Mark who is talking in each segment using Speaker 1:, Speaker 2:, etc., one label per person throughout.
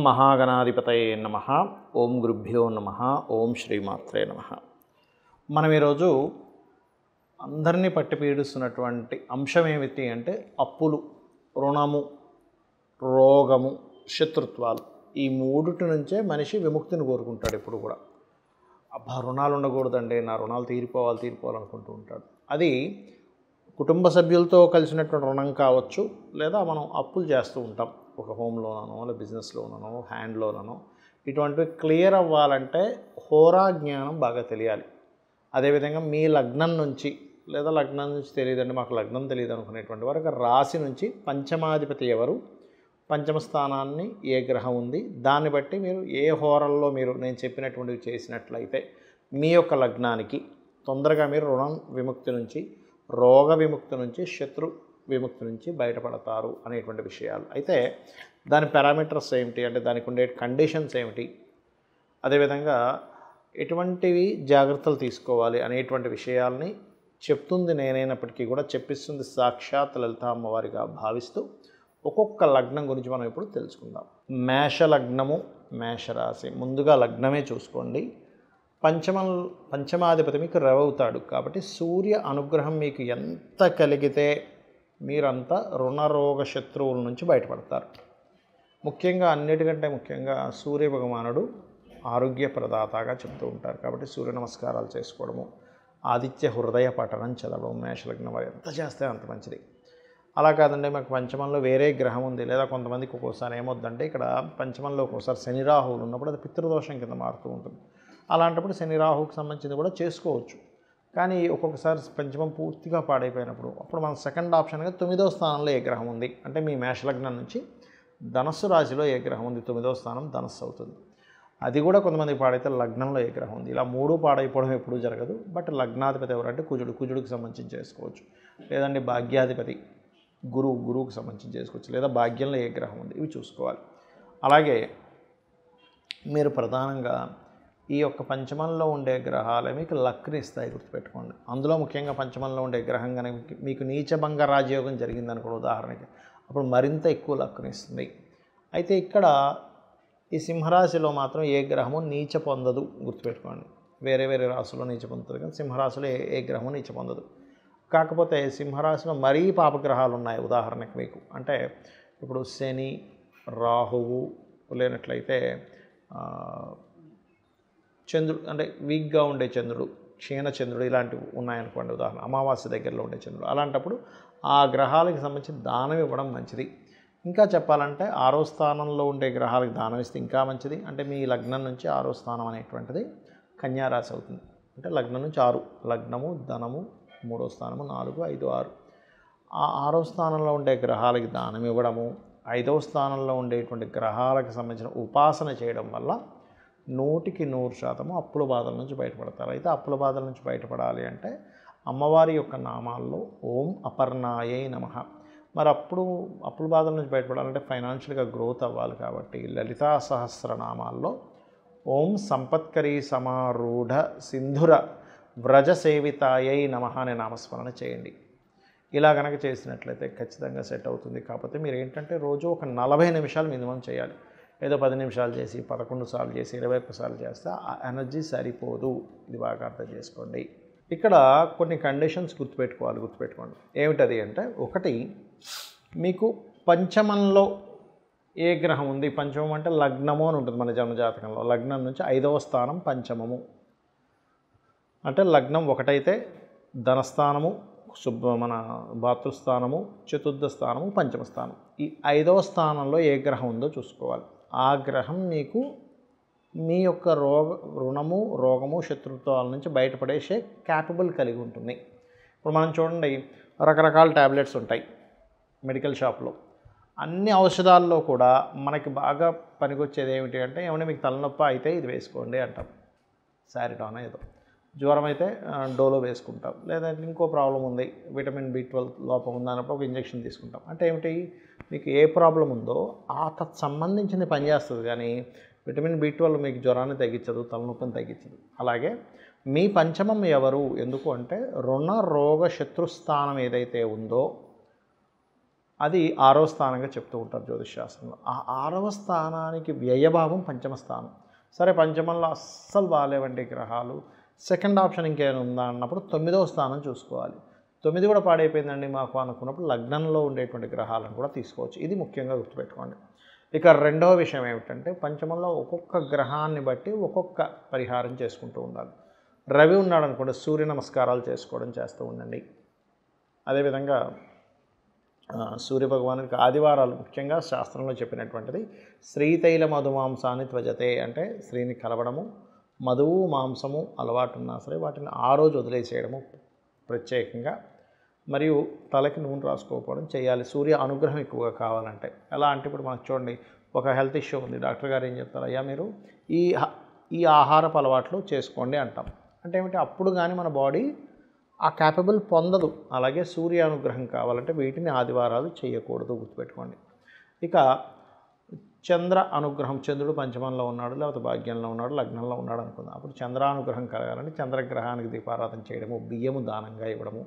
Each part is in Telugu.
Speaker 1: మహాగణాధిపతయే నమః. ఓం గురుభ్యో నమః. ఓం శ్రీమాత్రే నమః. మనం ఈరోజు అందరినీ పట్టి పీడిస్తున్నటువంటి అంశం ఏమిటి అంటే అప్పులు, రుణము, రోగము, శత్రుత్వాలు. ఈ మూడిటి నుంచే మనిషి విముక్తిని కోరుకుంటాడు. ఎప్పుడు కూడా అబ్బా రుణాలు ఉండకూడదండి, నా రుణాలు తీరిపోవాలనుకుంటూ ఉంటాడు. అది కుటుంబ సభ్యులతో కలిసినటువంటి రుణం కావచ్చు, లేదా మనం అప్పులు చేస్తూ ఉంటాం. ఒక హోమ్ లోనో, లేదా బిజినెస్ లోనో, హ్యాండ్ లోనో. ఇటువంటివి క్లియర్ అవ్వాలంటే హోరా జ్ఞానం బాగా తెలియాలి. అదేవిధంగా మీ లగ్నం నుంచి, లేదా లగ్నం నుంచి తెలియదండి మాకు లగ్నం తెలియదు అనుకునేటువంటి వరకు రాశి నుంచి పంచమాధిపతి ఎవరు, పంచమ స్థానాన్ని ఏ గ్రహం ఉంది, దాన్ని బట్టి మీరు ఏ హోరల్లో మీరు నేను చెప్పినటువంటివి చేసినట్లయితే మీ యొక్క లగ్నానికి తొందరగా మీరు రుణం విముక్తి నుంచి, రోగ విముక్తి నుంచి, శత్రు విముక్తి నుంచి బయటపడతారు అనేటువంటి విషయాలు. అయితే దాని పారామీటర్స్ ఏమిటి అంటే దానికి ఉండే కండిషన్స్ ఏమిటి, అదేవిధంగా ఎటువంటివి జాగ్రత్తలు తీసుకోవాలి అనేటువంటి విషయాల్ని చెప్తుంది నేనైనప్పటికీ కూడా చెప్పిస్తుంది సాక్షాత్ లలిత అమ్మవారిగా భావిస్తూ ఒక్కొక్క లగ్నం గురించి మనం ఇప్పుడు తెలుసుకుందాం. మేష లగ్నము, మేషరాశి. ముందుగా లగ్నమే చూసుకోండి. పంచమాధిపతి మీకు రవవుతాడు కాబట్టి సూర్య అనుగ్రహం మీకు ఎంత కలిగితే మీరంతా రుణరోగ శత్రువుల నుంచి బయటపడతారు. ముఖ్యంగా అన్నిటికంటే ముఖ్యంగా సూర్య భగవానుడు ఆరోగ్య ప్రదాతగా చెప్తూ ఉంటారు కాబట్టి సూర్య నమస్కారాలు చేసుకోవడము, ఆదిత్య హృదయ పఠనం చదవడం మేషలగ్నం వారు ఎంత చేస్తే అంత మంచిది. అలా కాదండి మాకు పంచమంలో వేరే గ్రహం ఉంది, లేదా కొంతమందికి ఒక్కోసారి ఏమొద్దంటే ఇక్కడ పంచమంలో ఒక్కోసారి శని రాహువులు ఉన్నప్పుడు అది పితృదోషం కింద మారుతూ ఉంటుంది. అలాంటప్పుడు శని రాహువుకి సంబంధించింది కూడా చేసుకోవచ్చు. కానీ ఒక్కొక్కసారి పంచమం పూర్తిగా పాడైపోయినప్పుడు అప్పుడు మన సెకండ్ ఆప్షన్గా 9వ స్థానంలో ఏ గ్రహం ఉంది అంటే మీ మేషలగ్నం నుంచి ధనస్సు రాశిలో ఏ గ్రహం ఉంది, 9వ స్థానం ధనస్సు అవుతుంది. అది కూడా కొంతమంది పాడైతే లగ్నంలో ఏ గ్రహం ఉంది. ఇలా మూడు పాడైపోవడం ఎప్పుడూ జరగదు. బట్ లగ్నాధిపతి ఎవరంటే కుజుడికి సంబంధించి చేసుకోవచ్చు, లేదంటే భాగ్యాధిపతి గురువుకి సంబంధించి చేసుకోవచ్చు, లేదా భాగ్యంలో ఏ గ్రహం ఉంది ఇవి చూసుకోవాలి. అలాగే మీరు ప్రధానంగా ఈ యొక్క పంచమంలో ఉండే గ్రహాలే మీకు లక్ని ఇస్తాయి, గుర్తుపెట్టుకోండి. అందులో ముఖ్యంగా పంచమంలో ఉండే గ్రహం కనుక మీకు నీచభంగ రాజయోగం జరిగిందని కూడా ఉదాహరణకి అప్పుడు మరింత ఎక్కువ లక్ని ఇస్తుంది. అయితే ఇక్కడ ఈ సింహరాశిలో మాత్రం ఏ గ్రహము నీచ పొందదు, గుర్తుపెట్టుకోండి. వేరే వేరే రాశుల్లో నీచ పొందుతుంది కానీ సింహరాశిలో ఏ గ్రహము నీచ పొందదు. కాకపోతే సింహరాశిలో మరీ పాపగ్రహాలు ఉన్నాయి. ఉదాహరణకి మీకు అంటే ఇప్పుడు శని, రాహువు, లేనట్లయితే చంద్రుడు అంటే వీక్గా ఉండే చంద్రుడు, క్షీణచంద్రుడు ఇలాంటివి ఉన్నాయనుకోండి. ఉదాహరణ అమావాస్య దగ్గరలో ఉండే చంద్రుడు. అలాంటప్పుడు ఆ గ్రహాలకు సంబంధించి దానం ఇవ్వడం మంచిది. ఇంకా చెప్పాలంటే 6వ స్థానంలో ఉండే గ్రహాలకు దానం ఇస్తే ఇంకా మంచిది. అంటే మీ లగ్నం నుంచి 6వ స్థానం అనేటువంటిది కన్యారాశి అవుతుంది. అంటే లగ్నం నుంచి 6, లగ్నము, ధనము, 3వ స్థానము, 4, 5, 6. ఆ 6వ స్థానంలో ఉండే గ్రహాలకి దానం ఇవ్వడము, 5వ స్థానంలో ఉండేటువంటి గ్రహాలకు సంబంధించిన ఉపాసన చేయడం వల్ల 100% అప్పుల బాధల నుంచి బయటపడతారు. అయితే అప్పుల బాధల నుంచి బయటపడాలి అంటే అమ్మవారి యొక్క నామాల్లో ఓం అపర్ణాయై నమః. మరి అప్పుల బాధల నుంచి బయటపడాలంటే ఫైనాన్షియల్గా గ్రోత్ అవ్వాలి కాబట్టి లలితా సహస్రనామాల్లో ఓం సంపత్కరీ సమారూఢ సింధుర వ్రజ సేవితాయై నమః అనే నామస్మరణ చేయండి. ఇలా కనుక చేసినట్లయితే ఖచ్చితంగా సెట్ అవుతుంది. కాకపోతే మీరు ఏంటంటే రోజు ఒక 40 నిమిషాలు మినిమం చేయాలి. ఏదో 10 నిమిషాలు చేసి 11 సార్లు చేసి 21 సార్లు చేస్తే ఆ ఎనర్జీ సరిపోదు. ఇది బాగా అర్థం చేసుకోండి. ఇక్కడ కొన్ని కండిషన్స్ గుర్తుపెట్టుకోండి. ఏమిటది అంటే ఒకటి, మీకు పంచమంలో ఏ గ్రహం ఉంది. పంచమం అంటే లగ్నము అని ఉంటుంది మన జన్మజాతకంలో. లగ్నం నుంచి 5వ స్థానం పంచమము అంటే లగ్నం ఒకటైతే ధనస్థానము, మన భాతృస్థానము, చతుర్థ స్థానము, పంచమ స్థానం. ఈ 5వ స్థానంలో ఏ గ్రహం ఉందో చూసుకోవాలి. ఆ గ్రహం మీకు మీ యొక్క రుణము, రోగము, శత్రుత్వాల నుంచి బయటపడేసే క్యాపబుల్ కలిగి ఉంటుంది. ఇప్పుడు మనం చూడండి, రకరకాల ట్యాబ్లెట్స్ ఉంటాయి మెడికల్ షాప్లో. అన్ని ఔషధాల్లో కూడా మనకి బాగా పనికొచ్చేది ఏమిటి అంటే ఏమంటే మీకు తలనొప్పి అయితే ఇది వేసుకోండి అంటాం, సారిటాన్ ఏదో. జ్వరం అయితే డోలో వేసుకుంటాం, లేదంటే ఇంకో ప్రాబ్లం ఉంది, విటమిన్ B12 లోపం ఉందన్నప్పుడు ఒక ఇంజెక్షన్ తీసుకుంటాం. అంటే ఏమిటి, మీకు ఏ ప్రాబ్లం ఉందో ఆ సంబంధించింది పనిచేస్తుంది కానీ విటమిన్ B12 మీకు జ్వరాన్ని తగ్గించదు, తలనొప్పిని తగ్గించదు. అలాగే మీ పంచమం ఎవరు, ఎందుకు అంటే రుణ రోగ శత్రుస్థానం ఏదైతే ఉందో అది 6వ స్థానంగా చెప్తూ ఉంటారు జ్యోతిష్ శాస్త్రంలో. ఆ 6వ స్థానానికి వ్యయభావం పంచమ స్థానం. సరే పంచమంలో అస్సలు బాగాలేవండి గ్రహాలు, సెకండ్ ఆప్షన్ ఇంకేమైనా ఉందా అన్నప్పుడు 9వ స్థానం చూసుకోవాలి. 9 కూడా పాడైపోయిందండి మాకు అనుకున్నప్పుడు లగ్నంలో ఉండేటువంటి గ్రహాలను కూడా తీసుకోవచ్చు. ఇది ముఖ్యంగా గుర్తుపెట్టుకోండి. ఇక రెండవ విషయం ఏమిటంటే పంచమంలో ఒక్కొక్క గ్రహాన్ని బట్టి ఒక్కొక్క పరిహారం చేసుకుంటూ ఉండాలి. రవి ఉన్నాడు అనుకోండి, సూర్య నమస్కారాలు చేసుకోవడం చేస్తూ ఉండండి. అదేవిధంగా సూర్యభగవానుడికి ఆదివారాలు ముఖ్యంగా శాస్త్రంలో చెప్పినటువంటిది శ్రీతైల మధుమాంసాన్ని త్వజతే, అంటే స్త్రీని కలవడము, మధువు మాంసము అలవాటు ఉన్నా సరే వాటిని ఆ రోజు వదిలేసేయడము ప్రత్యేకంగా, మరియు తలకి నూనె రాసుకోకపోవడం చేయాలి సూర్య అనుగ్రహం ఎక్కువగా కావాలంటే. ఎలా అంటే ఇప్పుడు మనకు చూడండి, ఒక హెల్త్ ఇష్యూ ఉంది, డాక్టర్ గారు ఏం చెప్తారు, అయ్యా మీరు ఈ ఆహారపు అలవాట్లు చేసుకోండి అంటాం. అంటే ఏమిటి, అప్పుడు కానీ మన బాడీ ఆ క్యాపబుల్ పొందదు. అలాగే సూర్య అనుగ్రహం కావాలంటే వీటిని ఆదివారాలు చేయకూడదు, గుర్తుపెట్టుకోండి. ఇక చంద్ర అనుగ్రహం, చంద్రుడు పంచమంలో ఉన్నాడు లేకపోతే భాగ్యంలో ఉన్నాడు లగ్నంలో ఉన్నాడు అనుకుందాం. అప్పుడు చంద్రానుగ్రహం కలగాలంటే చంద్రగ్రహానికి దీపారాధన చేయడము, బియ్యము దానంగా ఇవ్వడము.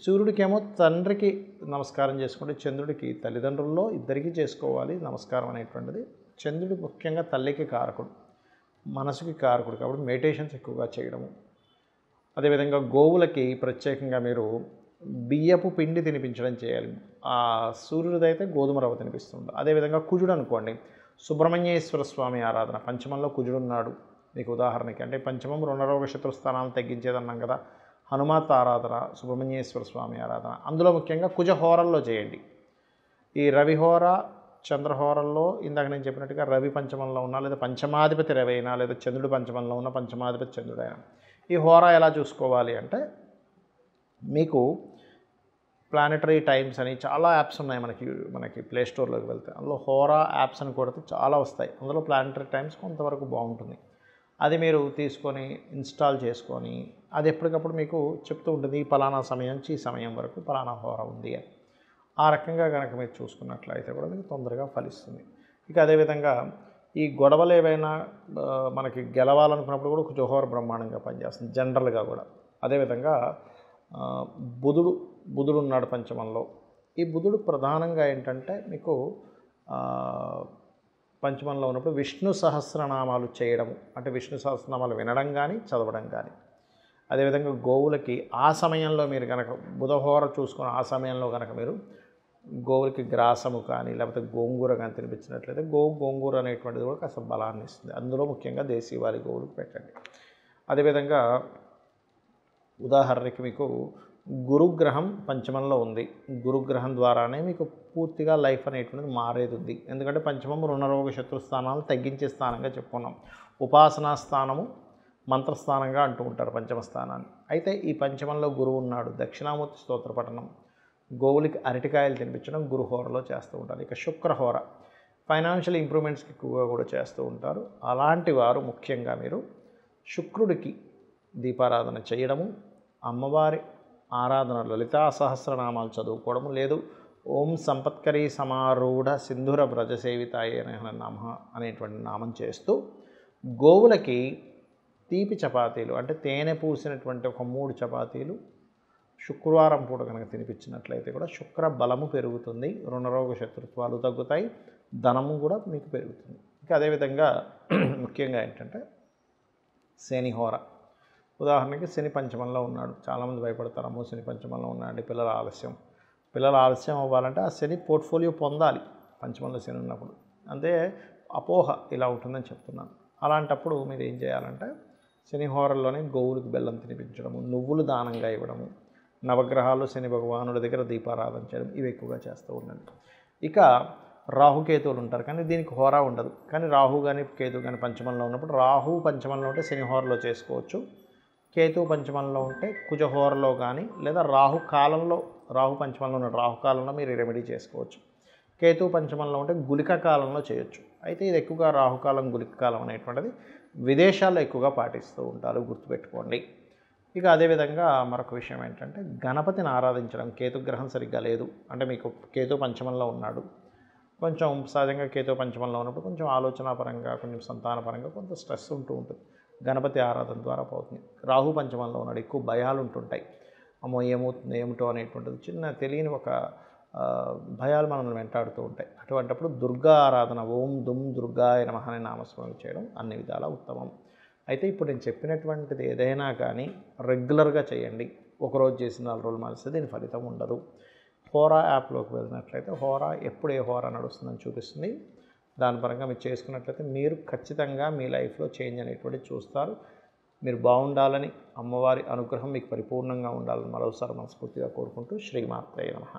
Speaker 1: సూర్యుడికేమో తండ్రికి నమస్కారం చేసుకుంటే చంద్రుడికి తల్లిదండ్రుల్లో ఇద్దరికీ చేసుకోవాలి నమస్కారం అనేటువంటిది. చంద్రుడు ముఖ్యంగా తల్లికి కారకుడు, మనసుకి కారకుడు, కాబట్టి మెడిటేషన్స్ ఎక్కువగా చేయడము. అదేవిధంగా గోవులకి ప్రత్యేకంగా మీరు బియ్యపు పిండి తినిపించడం చేయాలి. ఆ సూర్యుడిదైతే గోధుమ రవ్వ తినిపిస్తుంది. అదేవిధంగా కుజుడు అనుకోండి, సుబ్రహ్మణ్యేశ్వర స్వామి ఆరాధన, పంచమంలో కుజుడు ఉన్నాడు మీకు ఉదాహరణకి, అంటే పంచమం రుణరోగ శత్రుస్థానాలను తగ్గించేదన్నాం కదా, హనుమాత్ ఆరాధన, సుబ్రహ్మణ్యేశ్వర స్వామి ఆరాధన, అందులో ముఖ్యంగా కుజహోరల్లో చేయండి. ఈ రవిహోర చంద్రహోరల్లో ఇందాక నేను చెప్పినట్టుగా రవి పంచమంలో ఉన్నా, లేదా పంచమాధిపతి రవి అయినా, లేదా చంద్రుడు పంచమంలో ఉన్న పంచమాధిపతి చంద్రుడైనా, ఈ హోరా ఎలా చూసుకోవాలి అంటే మీకు ప్లానెటరీ టైమ్స్ అని చాలా యాప్స్ ఉన్నాయి మనకి ప్లే స్టోర్లోకి వెళ్తే, అందులో హోరా యాప్స్ అని కొడితే చాలా వస్తాయి. అందులో ప్లానెటరీ టైమ్స్ కొంతవరకు బాగుంటుంది. అది మీరు తీసుకొని ఇన్స్టాల్ చేసుకొని అది ఎప్పటికప్పుడు మీకు చెప్తూ ఉంటుంది, ఈ పలానా సమయం నుంచి ఈ సమయం వరకు పలానా హోరా ఉంది అని. ఆ రకంగా కనుక మీరు చూసుకున్నట్లయితే కూడా మీకు తొందరగా ఫలిస్తుంది. ఇక అదేవిధంగా ఈ గొడవలు ఏవైనా మనకి గెలవాలనుకున్నప్పుడు కూడా కుజహోర బ్రహ్మాండంగా పనిచేస్తుంది జనరల్గా కూడా. అదేవిధంగా బుధుడు ఉన్నాడు పంచమంలో. ఈ బుధుడు ప్రధానంగా ఏంటంటే మీకు పంచమంలో ఉన్నప్పుడు విష్ణు సహస్రనామాలు చేయడము, అంటే విష్ణు సహస్రనామాలు వినడం కానీ చదవడం కానీ. అదేవిధంగా గోవులకి ఆ సమయంలో మీరు కనుక బుధహోర చూసుకొని ఆ సమయంలో కనుక మీరు గోవులకి గ్రాసము కానీ లేకపోతే గోంగూర కానీ తినిపించినట్లయితే గోంగూర అనేటువంటిది కూడా కాస్త బలాన్ని ఇస్తుంది. అందులో ముఖ్యంగా దేశీవాళి గోవులకు పెట్టండి. అదేవిధంగా ఉదాహరణకి మీకు గురుగ్రహం పంచమంలో ఉంది, గురుగ్రహం ద్వారానే మీకు పూర్తిగా లైఫ్ అనేటువంటిది మారేది ఉంది. ఎందుకంటే పంచమం రుణరోగ శత్రుస్థానాలు తగ్గించే స్థానంగా చెప్పుకున్నాం. ఉపాసనా స్థానము మంత్రస్థానంగా అంటూ ఉంటారు పంచమ స్థానాన్ని. అయితే ఈ పంచమంలో గురువు ఉన్నాడు, దక్షిణామూర్తి స్తోత్ర పఠనం, గోవులకి అరటికాయలు తినిపించడం గురుహోరలో చేస్తూ ఉంటారు. ఇక శుక్రహోర ఫైనాన్షియల్ ఇంప్రూవ్మెంట్స్కి ఎక్కువగా కూడా చేస్తూ ఉంటారు. అలాంటి వారు ముఖ్యంగా మీరు శుక్రుడికి దీపారాధన చేయడము, అమ్మవారి ఆరాధన లలితా సహస్రనామాలు చదువుకోవడము, లేదు ఓం సంపత్కరీ సమారూఢ సింధుర వ్రజసేవితాయ నమ అనేటువంటి నామం చేస్తూ గోవులకి తీపి చపాతీలు, అంటే తేనె పూసినటువంటి ఒక 3 చపాతీలు శుక్రవారం పూట కనుక తినిపించినట్లయితే కూడా శుక్ర బలము పెరుగుతుంది, రుణరోగ శత్రుత్వాలు తగ్గుతాయి, ధనము కూడా మీకు పెరుగుతుంది. ఇంకా అదేవిధంగా ముఖ్యంగా ఏంటంటే శనిహోర, ఉదాహరణకి శని పంచమంలో ఉన్నాడు, చాలామంది భయపడతారు, శని పంచమంలో ఉన్నాడు పిల్లల ఆలస్యం అవ్వాలంటే ఆ శని పోర్ట్ఫోలియో పొందాలి పంచమంలో శని ఉన్నప్పుడు, అంటే అపోహ ఇలా ఉంటుందని చెప్తున్నాను. అలాంటప్పుడు మీరు ఏం చేయాలంటే శనిహోరల్లోనే గోవులకు బెల్లం తినిపించడము, నువ్వులు దానంగా ఇవ్వడము, నవగ్రహాలు శని భగవానుడి దగ్గర దీపారాధన చేయడం, ఇవి ఎక్కువగా చేస్తూ ఉండండి. ఇక రాహుకేతువులు ఉంటారు, కానీ దీనికి హోరా ఉండదు. కానీ రాహు కానీ కేతు కానీ పంచమంలో ఉన్నప్పుడు రాహు పంచమంలో ఉంటే శనిహోరలో చేసుకోవచ్చు, కేతు పంచమంలో ఉంటే కుజహోరలో కానీ, లేదా రాహు పంచమంలో ఉన్న రాహుకాలంలో మీరు రెమెడీ చేసుకోవచ్చు. కేతు పంచమంలో ఉంటే గుళిక కాలంలో చేయొచ్చు. అయితే ఇది ఎక్కువగా రాహుకాలం గుళిక కాలం అనేటువంటిది విదేశాల్లో ఎక్కువగా పాటిస్తూ ఉంటారు, గుర్తుపెట్టుకోండి. ఇక అదేవిధంగా మరొక విషయం ఏంటంటే గణపతిని ఆరాధించడం. కేతుగ్రహం సరిగ్గా లేదు అంటే మీకు కేతు పంచమంలో ఉన్నాడు, కొంచెం సహజంగా కేతు పంచమంలో ఉన్నప్పుడు కొంచెం ఆలోచనాపరంగా కొంచెం సంతానపరంగా కొంత స్ట్రెస్ ఉంటూ ఉంటుంది, గణపతి ఆరాధన ద్వారా పోతుంది. రాహు పంచమంలో ఉన్నాడు, ఎక్కువ భయాలు ఉంటుంటాయి, అమ్మో ఏమవుతుంది ఏమిటో అనేటువంటిది చిన్న తెలియని ఒక భయాలు మనల్ని వెంటాడుతూ ఉంటాయి. అటువంటప్పుడు దుర్గా ఆరాధన ఓం దుమ్ దుర్గాయ నమః అనే నామస్మరణ చేయడం అన్ని విధాలా ఉత్తమం. అయితే ఇప్పుడు నేను చెప్పినటువంటిది ఏదైనా కానీ రెగ్యులర్గా చేయండి. ఒకరోజు చేసిన 4 రోజులు మానేస్తే దీని ఫలితం ఉండదు. హోరా యాప్లోకి వెళ్ళినట్లయితే హోరా ఎప్పుడు ఏ హోరా నడుస్తుందని చూపిస్తుంది. దాని పరంగా మీరు చేసుకున్నట్లయితే మీరు ఖచ్చితంగా మీ లైఫ్లో చేంజ్ అనేటువంటిది చూస్తారు. మీరు బాగుండాలని, అమ్మవారి అనుగ్రహం మీకు పరిపూర్ణంగా ఉండాలని మరోసారి మనస్ఫూర్తిగా కోరుకుంటూ శ్రీమాత్రే నమః.